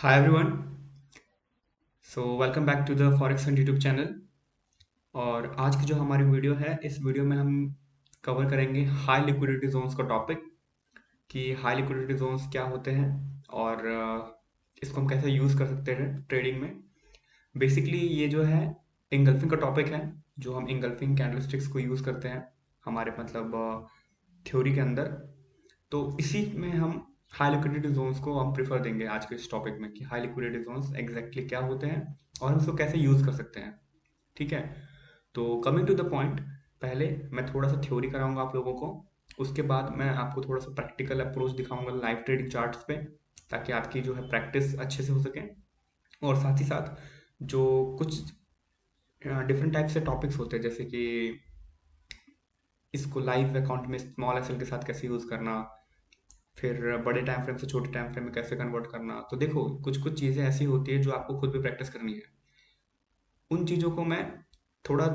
Hi everyone. So welcome back to the forex fund YouTube channel. और आज की जो हमारी वीडियो है, इस वीडियो में हम कवर करेंगे हाई लिक्विडिटी जोन्स का टॉपिक कि हाई लिक्विडिटी जोन्स क्या होते हैं और इसको हम कैसे यूज़ कर सकते हैं ट्रेडिंग में। बेसिकली ये जो है इंगल्फिंग का टॉपिक है, जो हम इंगल्फिंग कैंडलस्टिक्स को यूज़ करते हैं हमारे मतलब थ्योरी के अंदर। तो इसी में हम हाई लिक्विडिटी जोन्स को हम प्रिफर देंगे आज के इस टॉपिक में कि हाई लिक्विडिटी जोन्स एग्जैक्टली क्या होते हैं और हम इसको कैसे यूज़ कर सकते हैं। ठीक है, तो कमिंग टू द पॉइंट, पहले मैं थोड़ा सा थ्योरी कराऊंगा आप लोगों को। उसके बाद मैं आपको थोड़ा सा प्रैक्टिकल अप्रोच दिखाऊंगा लाइव ट्रेडिंग चार्ट्स पे, ताकि आपकी जो है प्रैक्टिस अच्छे से हो सके। और साथ ही साथ जो कुछ डिफरेंट टाइप से टॉपिक्स होते हैं, जैसे कि इसको लाइव अकाउंट में स्मॉल एसएल के साथ कैसे यूज़ करना, फिर बड़े टाइम फ्रेम से छोटे टाइम फ्रेम में कैसे कन्वर्ट करना। तो देखो, कुछ कुछ चीज़ें ऐसी होती है जो आपको खुद भी प्रैक्टिस करनी है। उन चीज़ों को मैं थोड़ा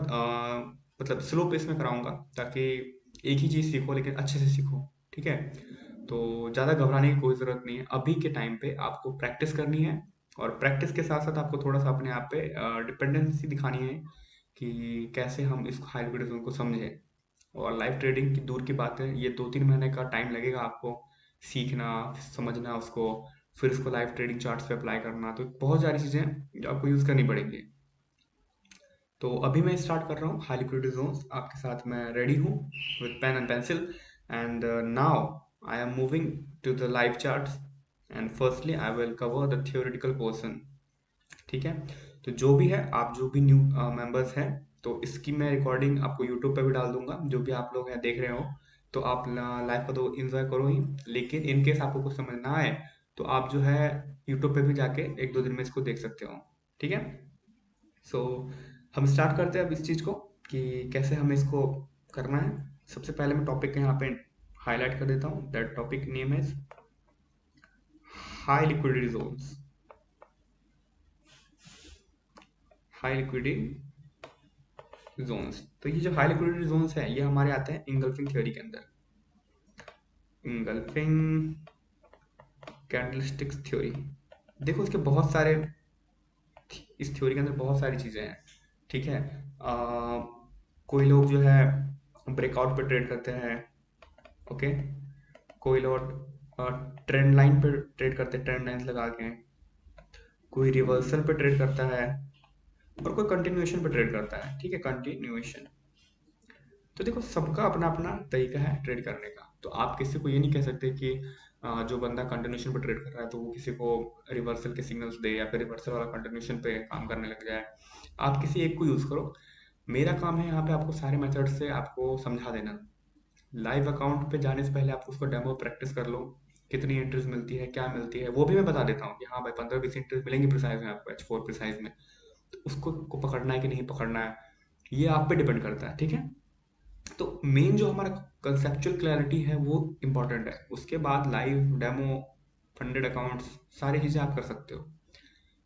मतलब स्लो पेस में कराऊंगा, ताकि एक ही चीज़ सीखो लेकिन अच्छे से सीखो। ठीक है, तो ज़्यादा घबराने की कोई ज़रूरत नहीं है। अभी के टाइम पे आपको प्रैक्टिस करनी है, और प्रैक्टिस के साथ साथ आपको थोड़ा सा अपने आप पे डिपेंडेंसी दिखानी है कि कैसे हम इस हाई लिक्विडिटी को समझें। और लाइव ट्रेडिंग की दूर की बात है, ये 2-3 महीने का टाइम लगेगा आपको सीखना, समझना उसको, फिर उसको लाइव ट्रेडिंग चार्ट्स पे अप्लाई करना। तो बहुत सारी चीज़ें जो आपको यूज़ करनी पड़ेंगी। तो अभी मैं स्टार्ट कर रहा हूँ हाई लिक्विडिटी जोन्स, आपके साथ मैं रेडी हूँ with pen and pencil. And now I am moving to the live charts, and firstly I will cover the theoretical portion. ठीक है, तो जो भी है, आप जो भी न्यू मेंबर्स हैं, तो इसकी मैं रिकॉर्डिंग आपको यूट्यूब पे भी डाल दूंगा। जो भी आप लोग हैं देख रहे हो, तो आप लाइव का तो एंजॉय करो ही, लेकिन इन केस आपको कुछ समझ ना आए तो आप जो है यूट्यूब पे भी जाके 1-2 दिन में इसको देख सकते हो। ठीक है, सो हम स्टार्ट करते हैं अब इस चीज़ को कि कैसे हमें इसको करना है। सबसे पहले मैं टॉपिक यहाँ पे हाईलाइट कर देता हूँ। That topic name is high liquidity zones. High liquidity zones, तो ये जो हाई लिक्विडिटी जोन्स है, ये हमारे आते हैं इंगल्फिंग थ्योरी के अंदर। Engulfing candlesticks theory. देखो, इसके बहुत सारे, इस थ्योरी के अंदर बहुत सारी चीज़ें हैं। ठीक है, कोई लोग जो है ब्रेकआउट पे ट्रेड करते हैं। ओके, कोई लोग ट्रेंड लाइन पे ट्रेड करते हैं, ट्रेंड लाइन लगा के। कोई रिवर्सल पे ट्रेड करता है, और कोई कंटिन्यूएशन पे ट्रेड करता है। ठीक है, कंटिन्यूएशन। तो देखो, सबका अपना अपना तरीका है ट्रेड करने का। तो आप किसी को ये नहीं कह सकते कि जो बंदा कंटिन्यूएशन पे ट्रेड कर रहा है तो वो किसी को रिवर्सल के सिग्नल्स दे, या फिर रिवर्सल वाला कंटिन्यूएशन पे काम करने लग जाए। आप किसी एक को यूज़ करो। मेरा काम है यहाँ पे आपको सारे मेथड से आपको समझा देना। लाइव अकाउंट पे जाने से पहले आप उसको डेमो प्रैक्टिस कर लो, कितनी एंट्रीज मिलती है, क्या मिलती है, वो भी मैं बता देता हूँ कि हाँ भाई 15-20 एंट्रीज मिलेंगी प्रिसाइज में आपको, H4 प्रिसाइज में। तो उसको को पकड़ना है कि नहीं पकड़ना है, ये आप पे डिपेंड करता है। ठीक है, तो मेन जो हमारा कंसेप्चुअल क्लैरिटी है वो इम्पोर्टेंट है। उसके बाद लाइव डेमो, फंडेड अकाउंट्स, सारी चीज़ें आप कर सकते हो।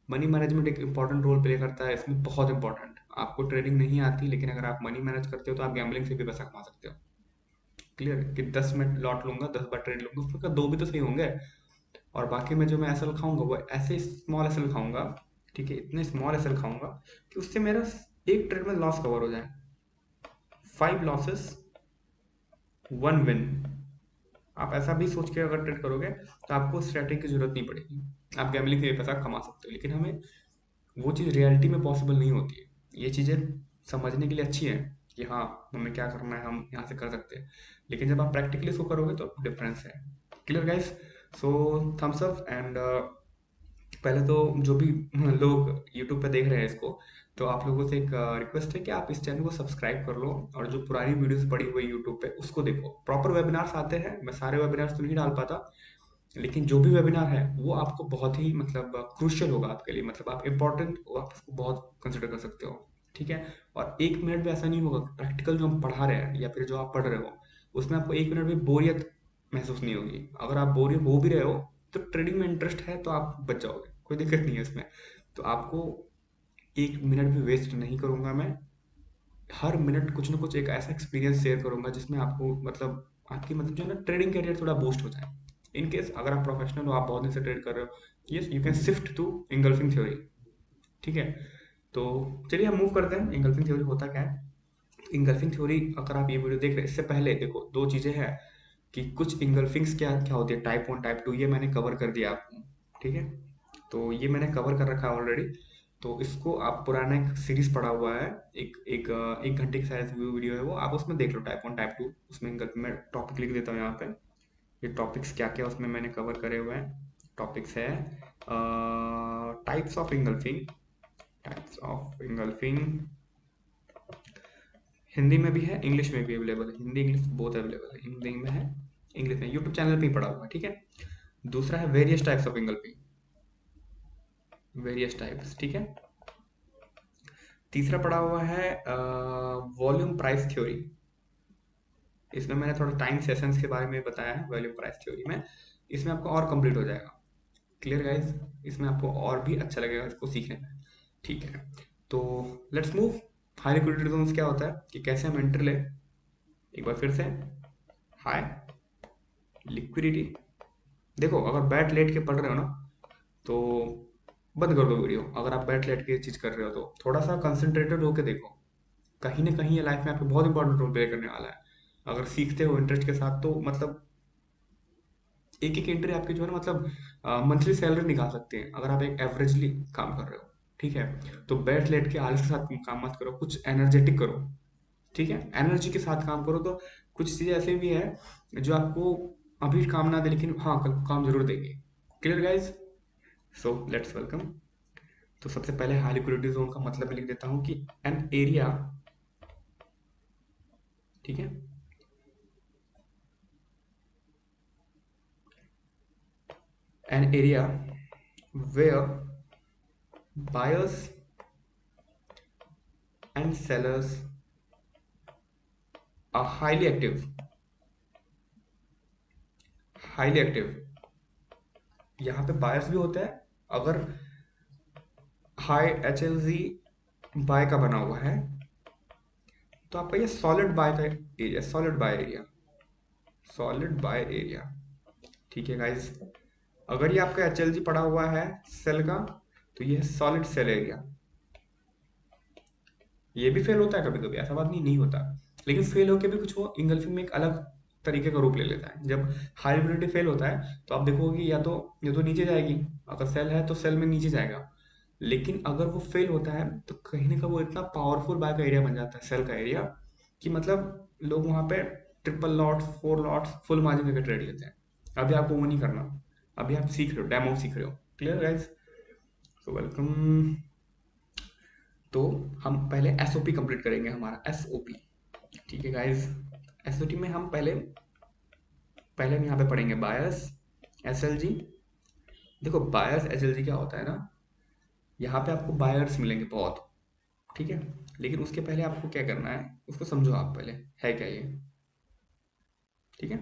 मनी मैनेजमेंट एक इंपॉर्टेंट रोल प्ले करता है इसमें, बहुत इंपॉर्टेंट। आपको ट्रेडिंग नहीं आती, लेकिन अगर आप मनी मैनेज करते हो तो आप गैम्बलिंग से भी पैसा कमा सकते हो। क्लियर, कि 10 में लॉट लूंगा, 10 बार ट्रेड लूंगा, उसमें का दो भी तो सही होंगे। और बाकी में जो मैं एसएल खाऊंगा वो ऐसे स्मॉल एसएल खाऊंगा। ठीक है, इतने स्मॉल एसएल खाऊंगा कि उससे मेरा एक ट्रेड में लॉस कवर हो जाए। 5 लॉसेस 1 विन। आप ऐसा भी सोच के अगर ट्रेड करोगे तो आपको स्ट्रैटेजी की जरूरत नहीं पड़ेगी, आप गैम्बलिंग से भी पैसा कमा सकते हो। लेकिन हमें वो चीज़ रियलिटी में पॉसिबल नहीं होती है। ये चीज़ें समझने के लिए अच्छी है कि हाँ, हमें क्या करना है, हम यहाँ से कर सकते हैं। लेकिन जब आप प्रैक्टिकली इसको करोगे तो डिफरेंस है। Clear guys? So Thums up. And पहले तो जो भी लोग यूट्यूब पे देख रहे हैं इसको, तो आप लोगों से एक रिक्वेस्ट है कि आप इस चैनल को सब्सक्राइब कर लो, और जो पुरानी वीडियोस पड़ी हुई यूट्यूब पे उसको देखो। प्रॉपर वेबिनार्स आते हैं, मैं सारे वेबिनार्स तो नहीं डाल पाता, लेकिन जो भी वेबिनार है वो आपको बहुत ही मतलब क्रूशियल होगा आपके लिए, मतलब आप इम्पोर्टेंट, आप उसको बहुत कंसिडर कर सकते हो। ठीक है, और 1 मिनट भी ऐसा नहीं होगा प्रैक्टिकल जो हम पढ़ा रहे हैं या फिर जो आप पढ़ रहे हो उसमें आपको 1 मिनट भी बोरियत महसूस नहीं होगी। अगर आप बोरियत हो भी रहे हो तो ट्रेडिंग में इंटरेस्ट है तो आप बच जाओगे, कोई दिक्कत नहीं है इसमें। तो आपको 1 मिनट भी वेस्ट नहीं करूंगा मैं। हर मिनट कुछ ना कुछ एक ऐसा एक्सपीरियंस शेयर करूंगा जिसमें आपको मतलब आपकी मतलब जो है ना ट्रेडिंग करियर थोड़ा बूस्ट हो जाए। इन केस अगर आप प्रोफेशनल हो, आप बहुत दिन से ट्रेड कर रहे हो, yes you can shift to engulfing theory. ठीक है, तो चलिए हम मूव करते हैं। इंगल्फिंग थ्योरी होता क्या है? इंगल्फिंग थ्योरी, अगर आप ये वीडियो देख रहे हैं, इससे पहले देखो दो चीजें हैं कि कुछ इंगल्फिंग्स क्या क्या होती है, टाइप 1 टाइप 2, ये मैंने कवर कर दिया आपको। ठीक है, तो ये मैंने कवर कर रखा है ऑलरेडी। तो इसको आप पुराना एक सीरीज पढ़ा हुआ है, एक एक 1 घंटे की शायद वीडियो है वो, आप उसमें देख लो, टाइप 1 टाइप 2। उसमें मैं टॉपिक लिख देता हूँ यहाँ पे, ये टॉपिक्स क्या क्या उसमें मैंने कवर करे हुए हैं। टॉपिक्स है types of engulfing, types of engulfing. Hindi में भी है, इंग्लिश में भी अवेलेबल है, हिंदी इंग्लिश बोथ अवेलेबल है, हिंदी में है, इंग्लिश में, यूट्यूब चैनल पे ही पड़ा हुआ है। ठीक है, दूसरा है various types of engulfing, various types. ठीक है, तीसरा पड़ा हुआ है वॉल्यूम प्राइस थ्योरी। इसमें मैंने थोड़ा टाइम सेशंस के बारे में बताया है वॉल्यूम प्राइस थ्योरी में, इसमें आपको और कंप्लीट हो जाएगा। क्लियर गाइस, इसमें आपको और भी अच्छा लगेगा इसको सीखने में। ठीक है, तो let's move. High liquidity zones क्या होता है कि कैसे हम एंटर ले, एक बार फिर से, हाई लिक्विडिटी। देखो अगर बैट लेट के पढ़ रहे हो ना, तो बंद कर दो वीडियो। अगर आप बैट लेट के चीज कर रहे हो तो थोड़ा सा कंसंट्रेटेड होकर देखो, कहीं ना कहीं ये लाइफ में आपको बहुत इंपॉर्टेंट रोल प्ले करने वाला है। अगर सीखते हो इंटरेस्ट के साथ तो मतलब एक एक एंट्री आपकी जो है ना, मतलब मंथली सैलरी निकाल सकते हैं अगर आप एक एवरेजली काम कर रहे हो। ठीक है, तो बैठ लेट के आलस के साथ काम मत करो, कुछ एनर्जेटिक करो। ठीक है, एनर्जी के साथ काम करो, तो कुछ चीजें ऐसे भी है जो आपको अभी काम ना दे लेकिन हाँ कल को काम जरूर देंगे। Clear guys, so let's welcome. तो सबसे पहले हाई लिक्विडिटी जोन का मतलब मैं लिख देता हूँ कि एन एरिया, ठीक है, an area where buyers and sellers are highly active, highly active. यहाँ पे बायर्स भी होता है, अगर हाई एच एल जी बाय का बना हुआ है तो आपका ये सॉलिड बाय का area, solid by area, solid by area. ठीक है गाइस, अगर ये आपका एच एल जी पड़ा हुआ है सेल का, तो ये है सॉलिड सेल एरिया। ये भी फेल होता है कभी कभी, ऐसा बात नहीं नहीं होता, लेकिन फेल होके भी कुछ वो इंगल्फिंग में एक अलग तरीके का रूप ले लेता है। जब हाई लिक्विडिटी फेल होता है तो आप देखोगे कि या तो नीचे जाएगी, अगर सेल है तो सेल में नीचे जाएगा। लेकिन अगर वो फेल होता है तो कहीं ना कहीं वो इतना पावरफुल बाय का एरिया बन जाता है, सेल का एरिया, कि मतलब लोग वहां पे triple lots, 4 lots, full margin करके ट्रेड लेते हैं। अभी आपको वो नहीं करना, अभी आप सीख रहे हो, डेमो सीख रहे हो। Clear guys, so welcome. तो हम पहले एसओपी कंप्लीट करेंगे, हमारा एसओपी। ठीक है गाइस, एसओपी में हम पहले पहले हम यहाँ पे पढ़ेंगे बायस, एसएलजी। देखो बायस एसएलजी क्या होता है ना, यहाँ पे आपको बायर्स मिलेंगे बहुत। ठीक है, लेकिन उसके पहले आपको क्या करना है, उसको समझो आप पहले है क्या ये। ठीक है,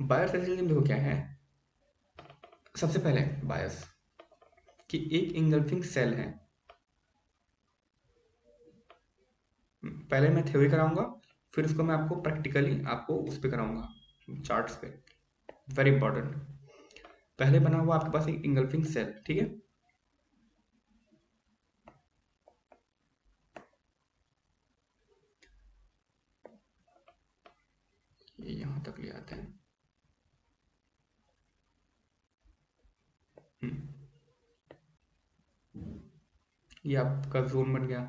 बायर्स एसएलजी में देखो क्या है। सबसे पहले बायस कि एक इंगल्फिंग सेल है। पहले मैं थ्योरी कराऊंगा, फिर उसको मैं आपको प्रैक्टिकली आपको उस पे कराऊंगा, चार्ट्स पे। Very important. पहले बना हुआ आपके पास एक इंगल्फिंग सेल, ठीक है। ये यहां तक ले आते हैं। हम्म, ये आपका जोन बन गया।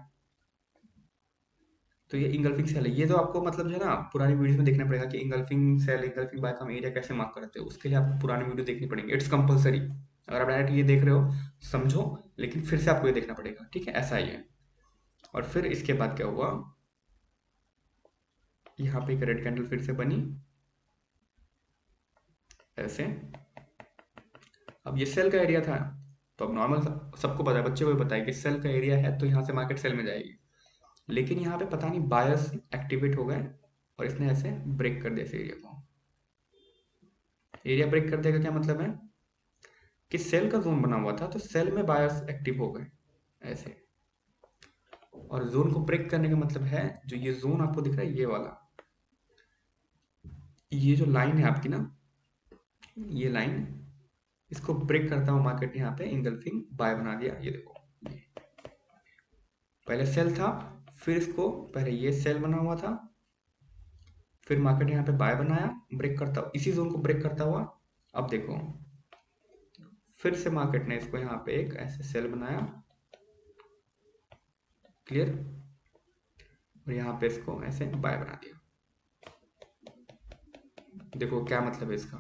तो ये इंगल्फिंग सेल है, ये तो आपको मतलब जो है ना पुरानी वीडियोस में देखना पड़ेगा कि इंगल्फिंग सेल, इंगल्फिंग बाय का हम एरिया कैसे मार्क करते हैं, उसके लिए आपको पुरानी वीडियो देखनी पड़ेगी, इट्स कंपलसरी। अगर आप डायरेक्ट ये देख रहे हो समझो, लेकिन फिर से आपको ये देखना पड़ेगा। ठीक है, ऐसा ही है। और फिर इसके बाद क्या हुआ, यहाँ पे एक रेड कैंडल फिर से बनी ऐसे। अब ये सेल का एरिया था, तो अब नॉर्मल सबको पता है, बच्चे को भी पता है कि सेल का एरिया है तो यहाँ से मार्केट सेल में जाएगी। लेकिन यहाँ पे पता नहीं बायर्स एक्टिवेट हो गए और इसने ऐसे ब्रेक कर दिया इस एरिया को। एरिया ब्रेक कर देगा क्या मतलब है कि सेल का जोन बना हुआ था तो सेल में बायर्स एक्टिव हो गए ऐसे। और जोन को ब्रेक करने का मतलब है, जो ये जोन आपको दिख रहा है ये वाला, ये जो लाइन है आपकी ना, ये लाइन, इसको ब्रेक करता हुआ मार्केट यहाँ पे इंगल्फिंग बाय बना दिया। ये देखो, पहले सेल था, फिर इसको, पहले ये सेल बना हुआ था, फिर मार्केट यहाँ पे बाय बनाया, ब्रेक करता, इसी जोन को ब्रेक करता हुआ, अब देखो फिर से मार्केट ने इसको यहाँ पे एक ऐसे सेल बनाया, क्लियर, और यहाँ पे इसको ऐसे बाय बना दिया। देखो क्या मतलब है इसका,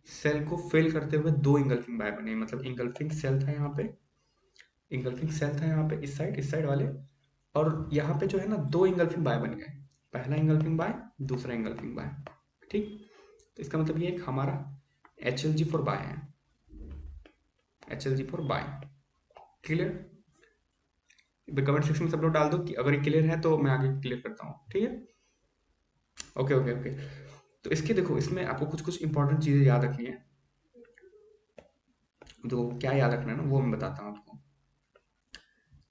सेल को फेल करते हुए दो इंगल्फिंग बाय बने, मतलब इंगल्फिंग सेल था यहाँ पे, इंगल्फिंग सेल था यहाँ पे इस साइड वाले, और यहाँ पे जो है ना दो इंगल्फिंग बाय बन गए, पहला इंगल्फिंग बाय, दूसरा इंगल्फिंग बाय, ठीक। तो इसका मतलब ये एक हमारा H L G for by है, H L G for by, clear. Comment section में सब लोग डाल दो कि अगर ये क्लियर है, तो मैं आगे क्लियर करता हूँ, ठीक है। Okay okay okay. तो इसके देखो, इसमें आपको कुछ कुछ इंपॉर्टेंट चीजें याद रखनी है। तो क्या याद रखना है ना, वो मैं बताता हूँ आपको,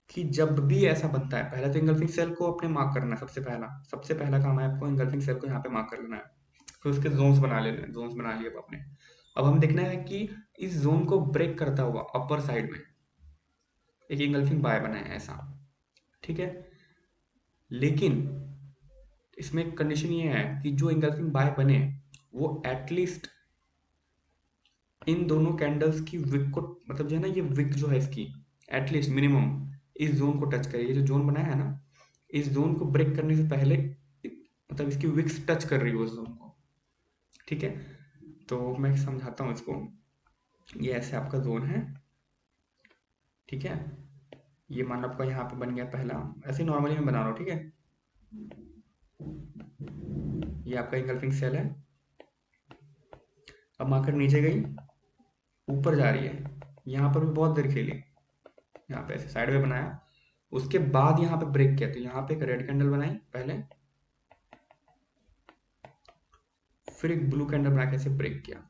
कि जब भी ऐसा बनता है, पहले तो इंगल्फिंग सेल को अपने मार्क करना है, सबसे पहला काम है आपको इंगल्फिंग सेल को यहाँ पे मार्क कर लेना है, फिर उसके जोन्स बना लेने हैं, जोन्स बना लिए अब आपने। अब हम देखना है कि इस जोन को ब्रेक करता हुआ अपर साइड में एक इंगल्फिंग बाय बना है ऐसा, ठीक है। लेकिन इसमें एक कंडीशन ये है कि जो इंगल्फिंग बाय बने, वो एटलीस्ट इन दोनों कैंडल्स की विक को, मतलब जो है ना ये विक जो है इसकी, एटलीस्ट मिनिमम इस जोन को टच करे, ये जो जोन बनाया है ना, इस जोन को ब्रेक करने से पहले, मतलब इसकी विक्स टच कर रही हो उस जोन को, ठीक है। तो मैं समझाता हूँ इसको, ये ऐसे आपका जोन है, ठीक है। ये मान लो आपका यहाँ पे बन गया पहला, ऐसे नॉर्मली मैं बना रहा हूँ, ठीक है। ये आपका इंगल्फिंग सेल है। अब मार्केट नीचे गई, ऊपर जा रही है, यहाँ पर भी बहुत देर खेली, यहाँ पे ऐसे साइड में बनाया, उसके बाद यहाँ पे ब्रेक किया, तो यहाँ पे एक रेड कैंडल बनाई पहले, फिर एक ब्लू कैंडल बना के ऐसे ब्रेक किया,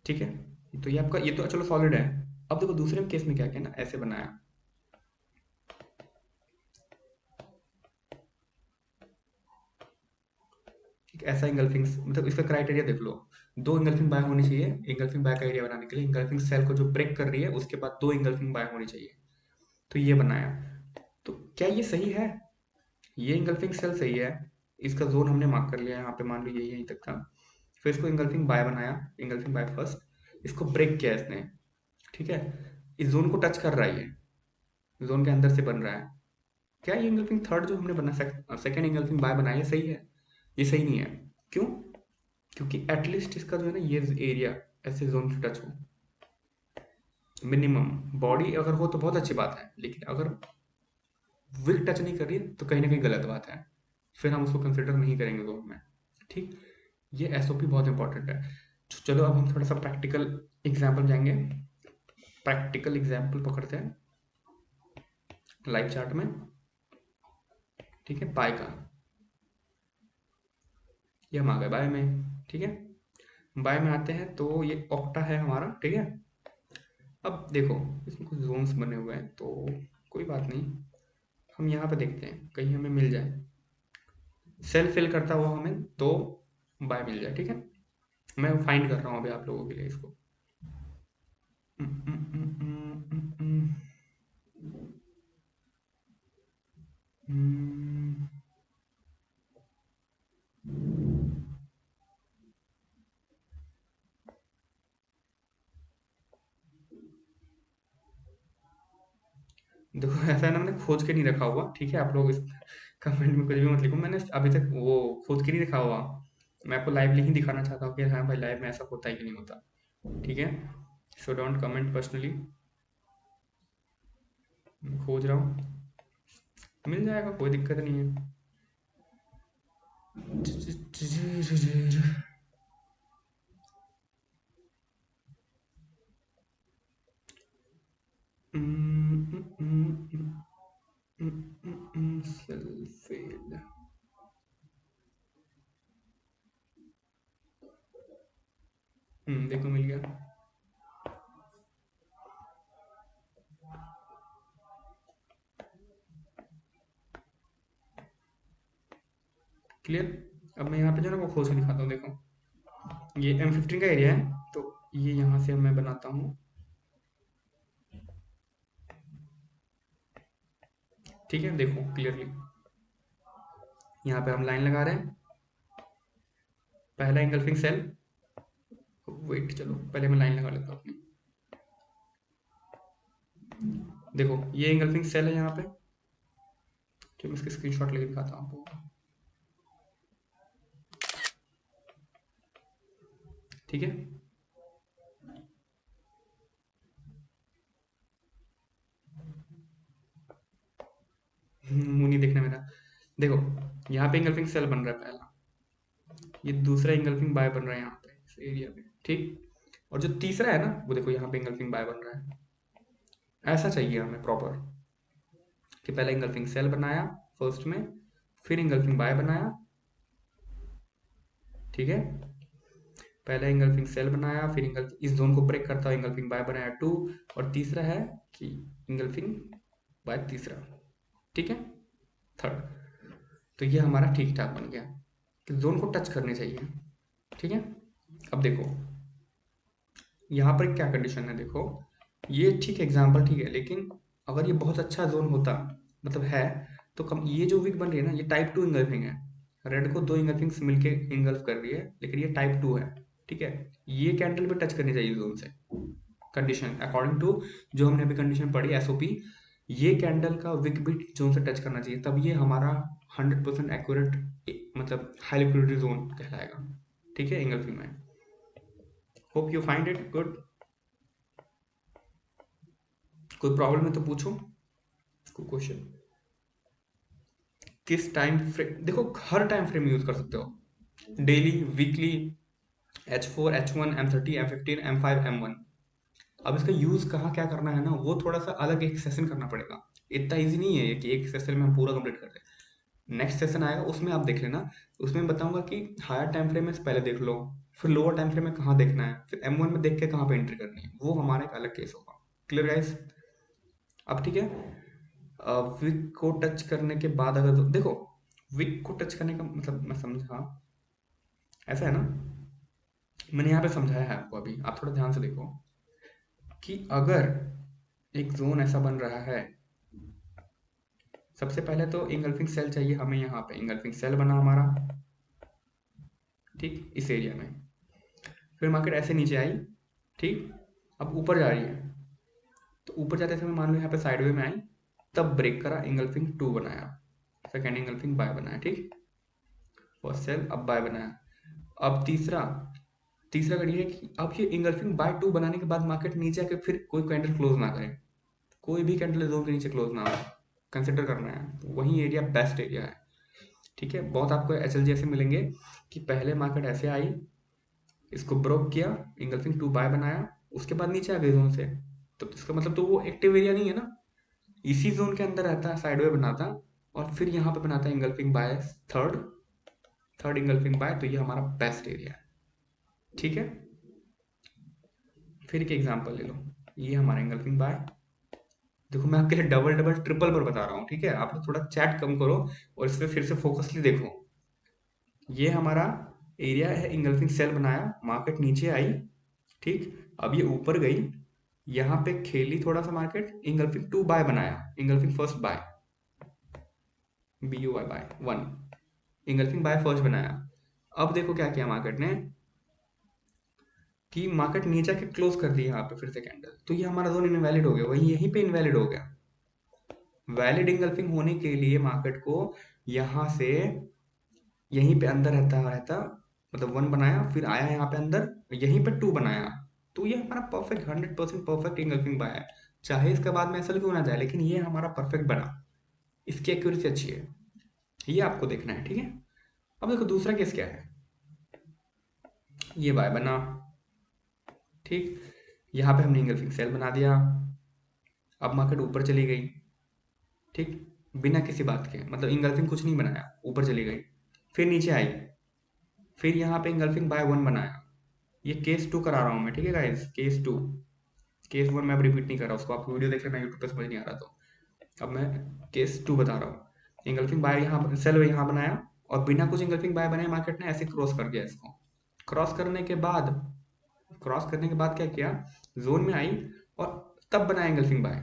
ठीक है। तो ये आपका, ये तो चलो सॉलिड है। अब देखो दूसरे केस में क्या किया ना, ऐसे बनाया, ठीक, ऐसा इंगल्फिंग, मतलब इसका क्राइटेरिया देख लो, दो इंगल्फिंग बाय होनी चाहिए इंगल्फिंग बाय का एरिया बनाने के लिए, इंगल्फिंग सेल को जो ब्रेक कर रही है उसके बाद दो इंगल्फिंग बाय होनी चाहिए, तो ये बनाया। तो क्या ये सही है? ये इंगल्फिंग सेल सही है, इसका जोन हमने मार्क कर लिया, यहाँ पे मान लो यही यहीं तक था, फिर इसको इंगल्फिंग बाय बनाया, इंगल्फिंग बाय फर्स्ट, इसको ब्रेक किया इसने, ठीक है। इस जोन को टच कर रहा है, ये जोन के अंदर से बन रहा है। क्या ये इंगल्फिंग थर्ड जो हमने बना, सेकंड इंगल्फिंग बाय बनाया, ये सही है? ये सही नहीं है। क्यों? क्योंकि एटलीस्ट इसका जो है ना ये एरिया ऐसे जोन से टच हो, मिनिमम। बॉडी अगर हो तो बहुत अच्छी बात है, लेकिन अगर विक टच नहीं कर रही है तो कहीं ना कहीं गलत बात है, फिर हम उसको कंसिडर नहीं करेंगे जोन में, ठीक। ये एसओपी बहुत इंपॉर्टेंट है। चलो अब हम थोड़ा सा प्रैक्टिकल एग्जाम्पल जाएंगे, प्रैक्टिकल एग्जाम्पल पकड़ते हैं लाइव चार्ट में, ठीक है। बाय का, ये हम आ गए बाय में, ठीक है। बाय में आते हैं तो ये ऑक्टा है हमारा, ठीक है। अब देखो इसमें कुछ जोन्स बने हुए हैं, तो कोई बात नहीं, हम यहाँ पे देखते हैं कहीं हमें मिल जाए, सेल फिल करता हुआ हमें तो बाय मिल जाए, ठीक है। मैं फाइंड कर रहा हूँ अभी आप लोगों के लिए इसको। देखो ऐसा है ना, मैंने खोज के नहीं रखा हुआ, ठीक है। आप लोग इस कमेंट में कुछ भी मत लिखो, मैंने अभी तक वो खोज के नहीं रखा हुआ, मैं आपको लाइवली ही दिखाना चाहता हूँ कि हाँ भाई लाइव में ऐसा होता है कि नहीं होता, ठीक है। सो डोंट कमेंट पर्सनली, खोज रहा हूँ, मिल जाएगा, कोई दिक्कत नहीं है। सल्फेट, देखो मिल गया, क्लियर। अब मैं यहाँ पे जो है ना वो खोज के दिखाता हूँ। देखो ये M15 का एरिया है, तो ये यहाँ से मैं बनाता हूँ। ठीक है, देखो क्लियरली यहाँ पे हम लाइन लगा रहे हैं। पहला इंगल्फिंग सेल, वेट चलो पहले मैं लाइन लगा लेता हूँ अपनी। देखो ये इंगल्फिंग सेल है यहाँ पे, तो मैं इसकी स्क्रीनशॉट लेके दिखाता हूँ आपको। ठीक है, मुंह नहीं देखना मेरा। देखो यहाँ पे इंगल्फिंग सेल बन रहा है पहला, ये दूसरा इंगल्फिंग बाय बन रहा है यहाँ पे इस एरिया में। ठीक, और जो तीसरा है ना वो देखो यहाँ पे इंगल्फिंग बाय बन रहा है। ऐसा चाहिए हमें प्रॉपर, कि पहले इंगल्फिंग सेल बनाया फर्स्ट में, फिर इंगल्फिंग बाय बनाया। ठीक है, पहले इंगल्फिंग सेल बनाया, फिर इस जोन को ब्रेक करता हुआ इंगल्फिंग बाय बनाया 2, और तीसरा है कि इंगल्फिंग बाय तीसरा। ठीक है, थर्ड। तो ये हमारा ठीक ठाक बन गया कि जोन को टच करने चाहिए। ठीक है, अब देखो यहाँ पर क्या कंडीशन है। देखो ये ठीक एग्जाम्पल ठीक है, लेकिन अगर ये बहुत अच्छा जोन होता, मतलब है, तो कम ये जो वीक बन रही है ना, ये टाइप 2 इंगल्फिंग है। रेड को 2 इंगल्फिंग्स मिलके इंगल्फ कर रही है, लेकिन ये टाइप 2 है। ठीक है, ये कैंडल भी टच करनी चाहिए जोन से। कंडीशन अकॉर्डिंग टू जो हमने अभी कंडीशन पढ़ी एसओपी, ये कैंडल का विक भी जोन से टच करना चाहिए, तब ये हमारा 100% एक्यूरेट मतलब हाई लिक्विडिटी जोन कहलाएगा। ठीक है, इंगल्फिंग में। Hope you find it good. कोई प्रॉब्लम है तो पूछो, कोई क्वेश्चन। किस टाइम फ्रेम, देखो हर टाइम फ्रेम यूज कर सकते हो, daily, weekly, H4, H1, M30, M15, M5, M1। अब इसका यूज कहाँ क्या करना है ना, वो थोड़ा सा अलग एक सेशन करना पड़ेगा। इतना इजी नहीं है कि एक सेशन में हम पूरा कंप्लीट कर दें। नेक्स्ट सेशन आएगा उसमें आप देख लेना, उसमें मैं बताऊंगा कि हायर टाइम फ्रेम में पहले देख लो, फिर लोअर टाइम फ्रेम में कहाँ देखना है, फिर M1 में देख के कहाँ पे एंट्री करनी है, वो हमारा एक अलग केस होगा। Clear guys? अब ठीक है, विक को टच करने के बाद अगर देखो विक को टच करने का मतलब मैं समझा, ऐसा है ना, मैंने यहाँ पे समझाया है आपको अभी, आप थोड़ा ध्यान से देखो कि अगर एक जोन ऐसा बन रहा है, सबसे पहले तो इंगल्फिंग सेल चाहिए हमें। यहाँ पे इंगल्फिंग सेल बना हमारा, ठीक, इस एरिया में। फिर मार्केट ऐसे नीचे आई, ठीक, अब ऊपर जा रही है, तो ऊपर जाते समय मान लो यहाँ पे साइडवे में आई, तब ब्रेक करा, इंगल्फिंग 2 बनाया, सेकेंड इंगल्फिंग बाय बनाया। ठीक, फर्स्ट सेल अब बाय बनाया। अब तीसरा तीसरा कड़ी है कि अब ये इंगल्फिंग बाय 2 बनाने के बाद मार्केट नीचे आके फिर कोई कैंडल क्लोज ना करे, कोई भी कैंडल जोन के नीचे क्लोज ना हो, कंसिडर करना है, तो वही एरिया बेस्ट एरिया है। ठीक है, बहुत आपको एच ऐसे मिलेंगे कि पहले मार्केट ऐसे आई, इसको ब्रोक किया, इंगल्फिंग 2 बाय बनाया, उसके बाद नीचे आ गई जोन से, तो इसका मतलब तो वो एक्टिव एरिया नहीं है ना, इसी जोन के अंदर रहता है, साइडवे बनाता, और फिर यहाँ पे बनाता है engulfing buy third, third engulfing buy, तो ये हमारा बेस्ट एरिया है। ठीक है, फिर एक एग्जांपल ले लो, ये हमारा इंगल्फिंग बाय। देखो मैं आपके लिए डबल डबल ट्रिपल पर बता रहा हूँ, ठीक है, आप लोग थोड़ा चैट कम करो और इस पे फिर से फोकसली देखो। ये हमारा एरिया है, इंगल्फिंग सेल बनाया, मार्केट नीचे आई, ठीक, अब ये ऊपर गई, यहाँ पे खेली थोड़ा सा मार्केट, इंगल्फिंग 2 बाय बनाया, engulfing first buy, BUY buy 1, engulfing buy first बनाया। अब देखो क्या किया मार्केट ने, कि मार्केट नीचे के क्लोज कर दिया यहाँ पे फिर से कैंडल, तो ये हमारा जोन इनवैलिड हो गया, वही यहीं पे इनवैलिड हो गया। वैलिड इंगल्फिंग होने के लिए मार्केट को यहाँ से यहीं पे अंदर रहता रहता, मतलब 1 बनाया, फिर आया यहाँ पे अंदर, यहीं पे 2 बनाया, तो ये हमारा परफेक्ट 100% परफेक्ट इंगल्फिंग बाय है। चाहे इसके बाद में ऐसा क्यों ना जाए, लेकिन ये हमारा परफेक्ट बना, इसकी एक्यूरेसी अच्छी है, ये आपको देखना है। ठीक है, अब देखो दूसरा केस क्या है, ये बाय बना, ठीक, यहाँ पे हमने इंगल्फिंग सेल बना दिया, अब मार्केट ऊपर चली गई, ठीक, बिना किसी बात के, मतलब इंगल्फिंग कुछ नहीं बनाया, ऊपर चली गई, फिर नीचे आई, फिर यहाँ पे इंगल्फिंग बाय 1 बनाया। ये केस 2 करा रहा हूँ मैं, ठीक है गाइस, केस 2, केस 1 मैं अब रिपीट नहीं कर रहा, उसको आप वीडियो देख लेना, यूट्यूब पे समझ नहीं आ रहा तो। अब मैं केस 2 बता रहा हूँ, इंगल्फिंग बाय यहाँ सेल यहाँ बनाया, और बिना कुछ इंगल्फिंग बाय बनाए मार्केट ने ऐसे क्रॉस कर दिया इसको। क्रॉस करने के बाद क्रॉस करने के बाद क्या किया, जोन में आई और तब बनाया इंगल्फिंग बाय।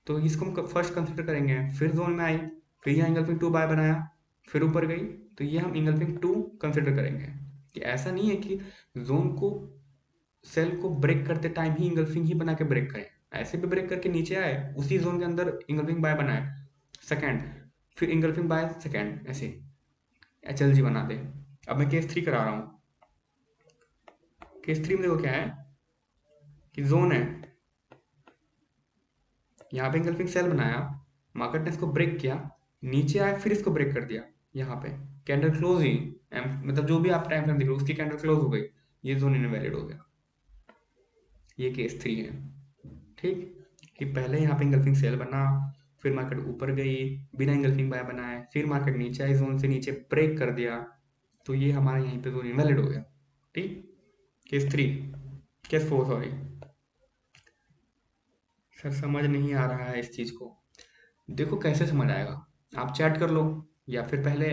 तो इसको हम फर्स्ट कंसिडर करेंगे। फिर जोन में आई, फिर यहाँ इंगल्फिंग टू बाय बनाया, फिर ऊपर गई, तो ये हम इंगल्फिंग टू कंसिडर करेंगे। कि ऐसा नहीं है कि जोन को सेल को ब्रेक करते टाइम ही इंगल्फिंग ही बना के ब्रेक करें। ऐसे भी ब्रेक करके नीचे आए, उसी जोन के अंदर इंगल्फिंग बाय बनाए सेकंड, फिर इंगल्फिंग बाय सेकंड, ऐसे HLG बना दे। अब मैं केस 3 करा रहा हूँ। केस 3 में देखो क्या है कि जोन है, यहाँ पे इंगल्फिंग सेल बनाया, मार्केट ने इसको ब्रेक किया, नीचे आया, फिर इसको ब्रेक कर दिया। यहाँ पे कैंडल क्लोज हुई, मतलब जो भी आप टाइम फ्रेम देख रहे हो उसकी कैंडल क्लोज हो गई, ये जोन इनवैलिड हो गया। ये केस 3 है। ठीक, कि पहले यहाँ पे इंगल्फिंग सेल बना, फिर मार्केट ऊपर गई बिना इंगल्फिंग बाय बनाए, फिर मार्केट नीचे आई, जोन से नीचे ब्रेक कर दिया, तो ये हमारा यहीं पे जोन इनवैलिड हो गया। ठीक, केस 3। केस 4 सॉरी सर, समझ नहीं आ रहा है इस चीज़ को। देखो कैसे समझ आएगा, आप चैट कर लो या फिर पहले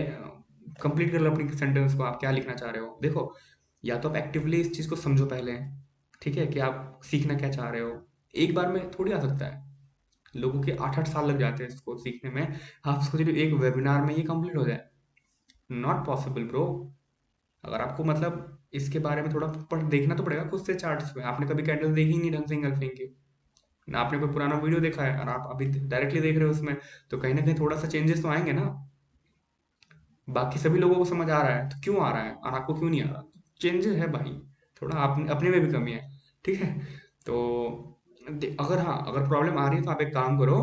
कंप्लीट कर लो अपनी सेंटेंस को, आप क्या लिखना चाह रहे हो। देखो, या तो आप एक्टिवली इस चीज़ को समझो पहले, ठीक है, कि आप सीखना क्या चाह रहे हो। एक बार में थोड़ी आ सकता है, लोगों के 8-8 साल लग जाते हैं इसको सीखने में। आप सोच रहे हो एक वेबिनार में ये कंप्लीट हो जाए, नॉट पॉसिबल ब्रो। अगर आपको मतलब इसके बारे में थोड़ा पढ़ देखना तो पड़ेगा खुद से चार्ट्स में। आपने कभी कैंडल देखी ही नहीं ढंग से इंगल्फिंग की, ना आपने कोई पुराना वीडियो देखा है, और आप अभी डायरेक्टली देख रहे हो उसमें, तो कहीं ना कहीं थोड़ा सा चेंजेस तो आएंगे ना। बाकी सभी लोगों को समझ आ रहा है, तो क्यों आ रहा है और आपको क्यों नहीं आ रहा। चेंजेस है भाई, थोड़ा आप अपने में भी कमी है। ठीक है, तो अगर हाँ, अगर प्रॉब्लम आ रही है तो आप एक काम करो,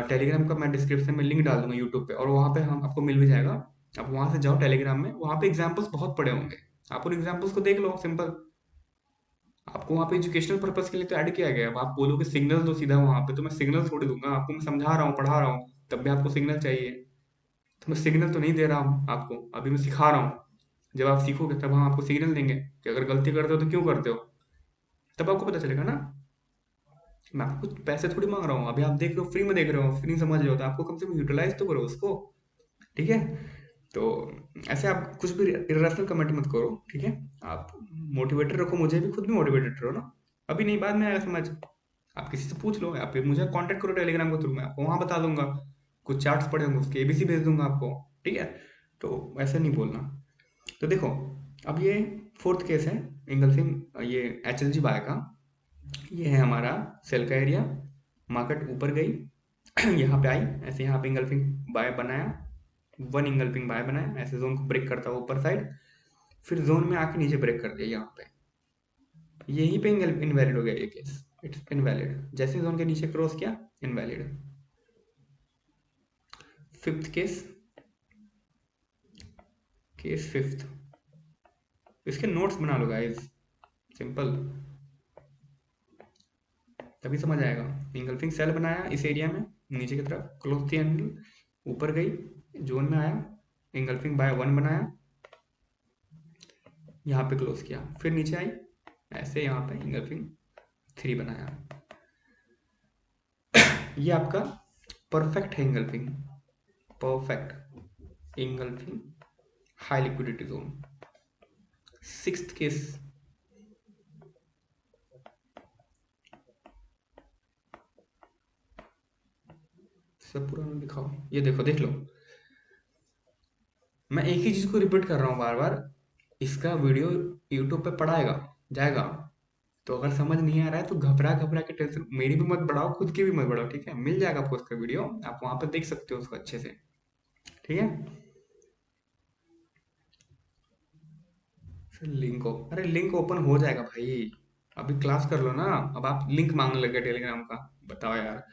टेलीग्राम का मैं डिस्क्रिप्शन में लिंक डाल दूंगा यूट्यूब पे, और वहाँ पे हम आपको मिल भी जाएगा। आप वहाँ से जाओ टेलीग्राम में, वहाँ पे एग्जाम्पल्स बहुत पड़े होंगे, आप उन एग्जाम्पल्स को देख लो। सिंपल, आपको वहाँ पे एजुकेशनल पर्पस के लिए तो ऐड किया गया है। अब आप बोलोगे सिग्नल दो सीधा वहाँ पे, तो मैं सिग्नल थोड़ी दूंगा आपको, मैं समझा रहा हूँ पढ़ा रहा हूँ, तब भी आपको सिग्नल चाहिए। तो मैं सिग्नल तो नहीं दे रहा हूँ आपको, अभी मैं सिखा रहा हूँ। जब आप सीखोगे तब हम आपको सिग्नल देंगे कि अगर गलती करते हो तो क्यों करते हो, तब आपको पता चलेगा ना। मैं आपको कुछ पैसे थोड़ी मांग रहा हूँ, अभी आप देख रहे हो फ्री में देख रहे हो, फ्री समझ रहे हो, तो आपको कम से कम यूटिलाइज तो करो उसको। ठीक है, तो ऐसे आप कुछ भी इरेशनल कमेंट मत करो, ठीक है। आप मोटिवेटेड रखो, मुझे भी खुद भी मोटिवेटेड रहो ना। अभी नहीं, बाद में आएगा समझ। आप किसी से पूछ लो या फिर मुझे कांटेक्ट करो टेलीग्राम के थ्रू, मैं आपको वहाँ बता दूंगा। कुछ चार्ट्स पड़े होंगे उसके ABC भेज दूंगा आपको। ठीक है, तो ऐसे नहीं बोलना। तो देखो, अब ये फोर्थ केस है इंगल्फिंग ये HLG बाय का। ये है हमारा सेल का एरिया, मार्केट ऊपर गई यहाँ पे आई, ऐसे यहाँ पे इंगल्फिंग बाय बनाया, वन इंगल्फिंग बाय बनाया, ऐसे जोन को ब्रेक करता हुआ ऊपर साइड, फिर जोन में आके नीचे ब्रेक कर दिया यहाँ पे, यहीं पे इनवैलिड हो गया ये केस। इट्स इनवैलिड, जैसे जोन के नीचे क्रॉस किया, invalid. Fifth case, case fifth, इसके नोट्स बना लो गाइस, सिंपल, तभी समझ आएगा। इंगल्फिंग सेल बनाया इस एरिया में, नीचे की तरफ क्लोज थी हैंडल, ऊपर गई, जोन में आया, इंगल्फिंग बाय वन बनाया, यहाँ पे क्लोज किया, फिर नीचे आई, ऐसे यहाँ पे इंगल्फिंग 3 बनाया। ये आपका परफेक्ट है engulfing, perfect engulfing high liquidity zone. Sixth case, सब पूरा ना दिखाओ, ये देखो, देख लो, मैं एक ही चीज को रिपीट कर रहा हूँ बार बार। इसका वीडियो यूट्यूब पे पड़ाएगा जाएगा, तो अगर समझ नहीं आ रहा है तो घबरा घबरा के टेंशन मेरी भी मत बढ़ाओ, खुद की भी मत बढ़ाओ। ठीक है, मिल जाएगा आपको उसका वीडियो, आप वहां पे देख सकते हो उसको अच्छे से। ठीक है, फिर लिंक अरे लिंक ओपन हो जाएगा भाई, अभी क्लास कर लो ना। अब आप लिंक मांगने लगे टेलीग्राम का, बताओ यार।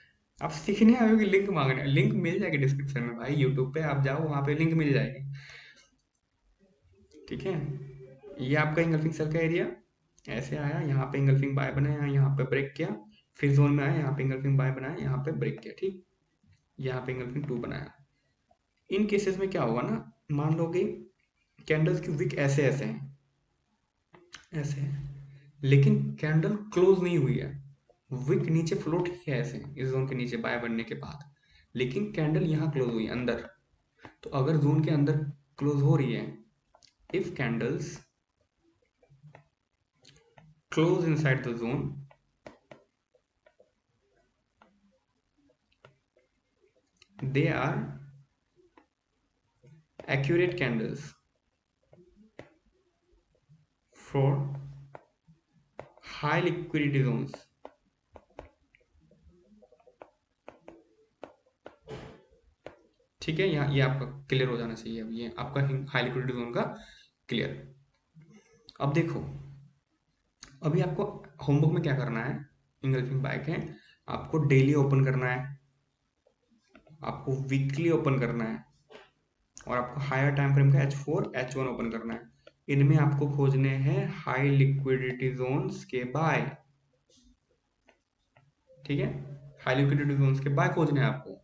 आप सीखने आए हो कि लिंक मांगने, लिंक मिल जाएगी डिस्क्रिप्शन में भाई, यूट्यूब पे आप जाओ, वहां पे लिंक मिल जाएगी। ठीक है, ये आपका इंगल्फिंग सर्कल एरिया, ऐसे आया, यहाँ पे इंगल्फिंग बाय बनाया, यहाँ पे ब्रेक किया, फिर जोन में आया, यहाँ पे इंगल्फिंग बाय बनाया, यहाँ पे ब्रेक किया। ठीक, यहाँ पे इंगल्फिंग 2 बनाया। इन केसेस में क्या होगा ना, मान लो कि कैंडल्स की विक ऐसे ऐसे हैं, ऐसे है, लेकिन कैंडल क्लोज नहीं हुई है, विक नीचे फ्लोट ही है ऐसे इस जोन के नीचे बाय बनने के बाद, लेकिन कैंडल यहाँ क्लोज हुई अंदर। तो अगर जोन के अंदर क्लोज हो रही है, if candles close inside the zone, they are accurate candles for high liquidity zones. ठीक है, यहाँ ये आपका क्लियर हो जाना चाहिए। अब ये आपका हाई लिक्विडिटी जोन का क्लियर। अब देखो, अभी आपको होमवर्क में क्या करना है, इंगल्फिंग बाय के आपको डेली ओपन करना है, आपको वीकली ओपन करना है, और आपको हायर टाइम फ्रेम का H4 H1 ओपन करना है। इनमें आपको खोजने हैं हाई लिक्विडिटी जोन्स के बाय। ठीक है, हाई लिक्विडिटी जोन्स के बाय खोजने हैं आपको,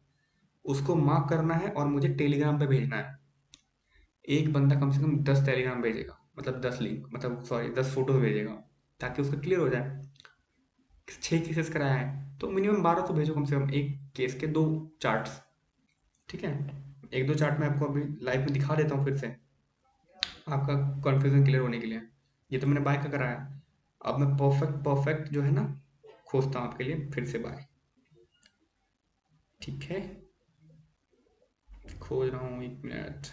उसको मार्क करना है और मुझे टेलीग्राम पे भेजना है। एक बंदा कम से कम 10 टेलीग्राम भेजेगा, मतलब 10 लिंक, मतलब सॉरी 10 फोटो भेजेगा, ताकि उसका क्लियर हो जाए। 6 केसेस कराया है तो मिनिमम 12 तो भेजो कम से कम, एक केस के 2 चार्ट्स। ठीक है, एक दो चार्ट मैं आपको अभी लाइव में दिखा देता हूँ फिर से, आपका कन्फ्यूजन क्लियर होने के लिए। ये तो मैंने बाय का कराया, अब मैं परफेक्ट परफेक्ट जो है ना खोजता हूँ आपके लिए फिर से बाय। ठीक है, खोज रहा हूँ, 1 मिनट।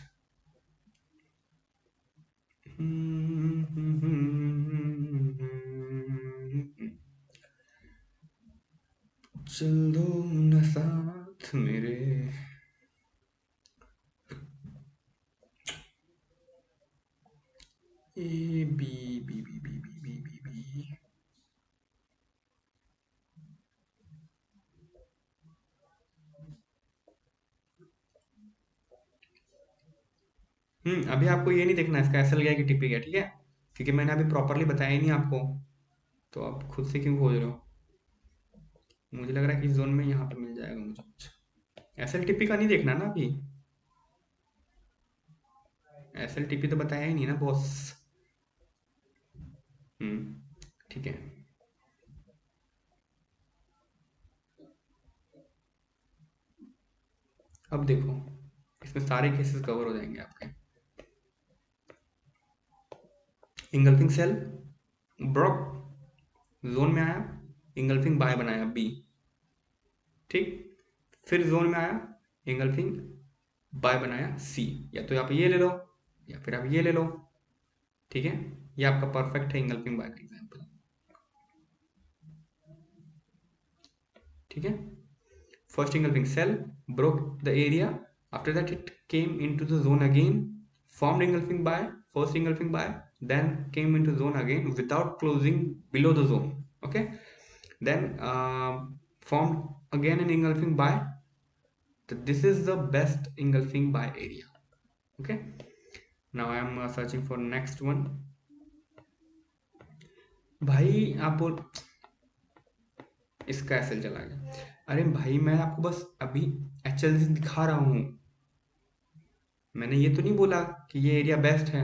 चल दो न साथ मेरे, A B B B B B B B B. अभी आपको ये नहीं देखना इसका एसएल गया कि टीपी गया, ठीक है, क्योंकि मैंने अभी प्रॉपरली बताया ही नहीं आपको, तो आप खुद से क्यों खोज रहे हो। मुझे लग रहा है कि इस जोन में यहाँ पे मिल जाएगा मुझे कुछ। एसएल टीपी का नहीं देखना ना अभी, एसएल टीपी तो बताया ही नहीं ना बॉस। ठीक है, अब देखो इसमें सारे केसेस कवर हो जाएंगे आपके। इंगल्फिंग सेल ब्रोक, जोन में आया, इंगल्फिंग बाय बनाया बी, ठीक, फिर जोन में आया, इंगल्फिंग बाय बनाया सी, या तो आप ये ले लो या फिर आप ये ले लो। ठीक है, ये आपका परफेक्ट है इंगल्फिंग बाय का एग्जांपल। ठीक है, first engulfing cell broke the area, after that it came into the zone again, formed engulfing by first engulfing by, then came into zone again without closing below the zone. Okay, then formed again an engulfing by, so this is the best engulfing by area. Okay, now I am searching for next one। भाई आप बोल, इसका ऐसे चला गया। अरे भाई मैं आपको बस अभी एचएल दिखा रहा हूँ, मैंने ये तो नहीं बोला कि ये एरिया बेस्ट है,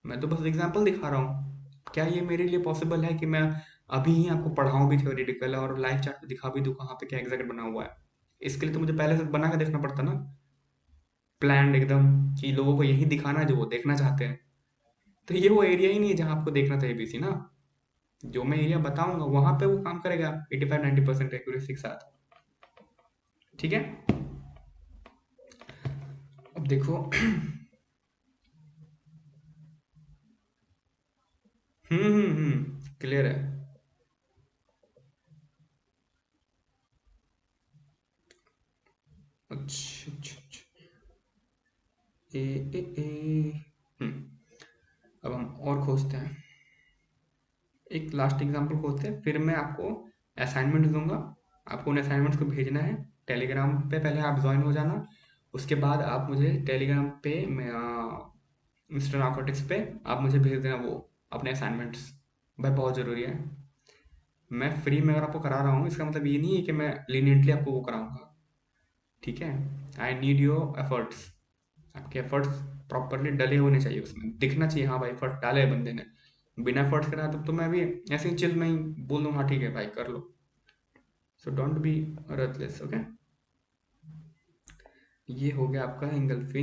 मैं तो बस एग्जांपल दिखा रहा हूँ। क्या ये मेरे लिए पॉसिबल है कि मैं अभी ही आपको पढ़ाऊँ भी थ्योरेटिकल और लाइव चार्ट पे दिखा भी दूँ कहाँ पे क्या एग्जैक्ट बना हुआ है। इसके लिए तो मुझे पहले से बना के देखना पड़ता ना, प्लान एकदम, कि लोगों को यही दिखाना है जो वो देखना चाहते हैं। तो ये वो एरिया ही नहीं है जहाँ आपको देखना था एबीसी ना, जो मैं एरिया बताऊंगा वहां पे वो काम करेगा 85-90% एक्यूरेसी के साथ। ठीक है, अब देखो क्लियर है। अच्छा अच्छा अच्छा, ए ए ए हम्म अब हम और खोजते हैं, एक लास्ट एग्जांपल खोजते हैं, फिर मैं आपको असाइनमेंट दूंगा। आपको उन असाइनमेंट्स को भेजना है टेलीग्राम पे, पहले आप ज्वाइन हो जाना, उसके बाद आप मुझे टेलीग्राम पे मिस्टर नार्कोटिक्स पे आप मुझे भेज देना वो अपने असाइनमेंट्स। भाई बहुत ज़रूरी है, मैं फ्री में अगर आपको करा रहा हूँ इसका मतलब ये नहीं है कि मैं लीनियंटली आपको वो कराऊंगा। ठीक है, आई नीड योर एफर्ट्स, आपके एफर्ट्स प्रॉपरली डले होने चाहिए, उसमें दिखना चाहिए हाँ भाई एफर्ट डाले है बंदे ने। बिना एफर्ट्स करा तब तो मैं भी ऐसे ही चिल में ही बोल दूँ हाँ ठीक है भाई कर लो। So don't be ruthless. Okay, ये हो गया आपका एंगल्फिंग